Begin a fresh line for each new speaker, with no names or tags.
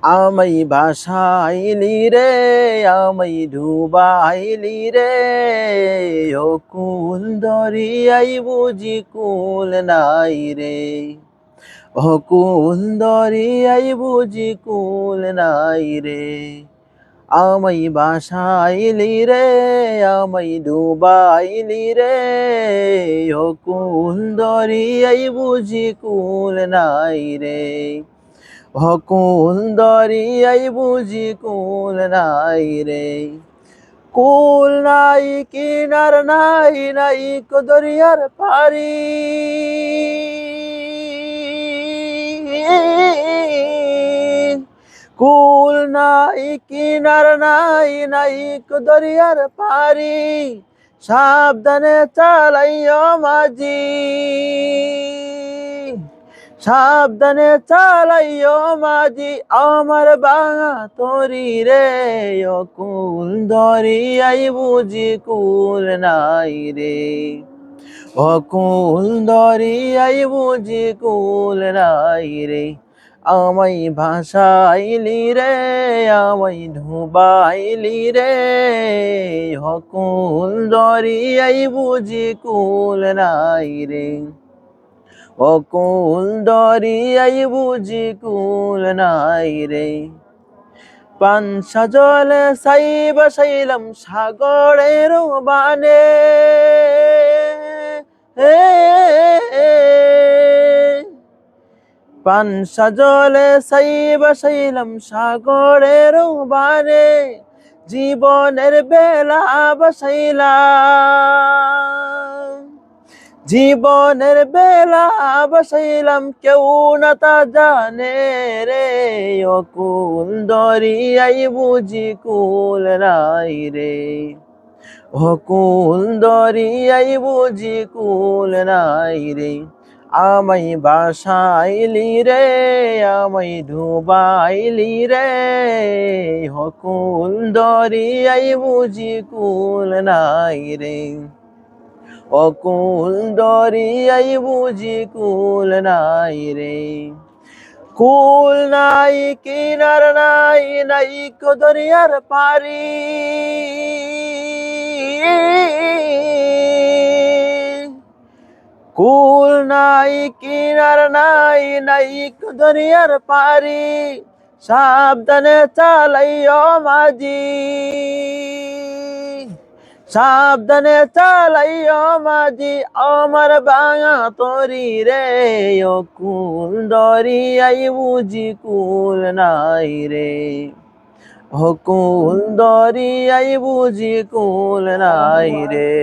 আমায় ভাসাইলি রে, আমায় ডুবাইলি রে, ও কুল দরিয়াই বুঝি কুল নাই রে, ও কুল দরিয়াই বুঝি কুল নাই রে। আমায় ভাসাইলি রে, আমায় ডুবাইলি রে, ও কুল দরিয়াই বুঝি কুল নাই রে, ও কুল দরিয়াই বুঝি কুল নাই রে। কুল নাই কিনার নাই, নাই কো দরিয়ার পারি, কুল নাই কিনার নাই, নাই কো দরিয়ার পারি, সাবধানে চালাইও মাঝি, সাবধানে চালাইও মাঝি, আমার বাঙা তরি রে, ও কুল দরিয়াই বুঝি কুল নাই রে, ও কুল দরিয়াই বুঝি কুল নাই রে। আমায় ভাসাইলি রে, আমায় ডুবাইলি রে, ও কুল দরিয়াই বুঝি কুল নাই রে, ও কুল দরিয়াই বুঝি কুল নাই রে। পানসা জলে ছাই বসাইলাম সাগরের বানে, পানসা জলে ছাই বসাইলাম সাগরের বানে, জীবনের বেলা বসাইলাম, জীবনের বেলা বসাইলাম, কেউ না তা জানে রে, ও কুল দরিয়াই বুঝি কুল নাই রে, ও কুল দরিয়াই বুঝি কুল নাই রে। আমায় ভাসাইলি রে, আমায় ডুবাইলি রে, ও কুল দরিয়াই বুঝি কুল নাই রে, ও কুল দরিয়াই বুঝি কুল নাই রে। কুল নাই কিনার নাই, নাই কো দরিয়ার পারি, কুল নাই কিনার নাই, নাই কো দরিয়ার পারি, সাবধানে চালাইও মাঝি, সাবধানে চালাইও মাঝি, আমার বাঙা তরি রে, ও কুল দরিয়াই বুঝি কুল নাই রে, ও কুল দরিয়াই বুঝি কুল নাই রে।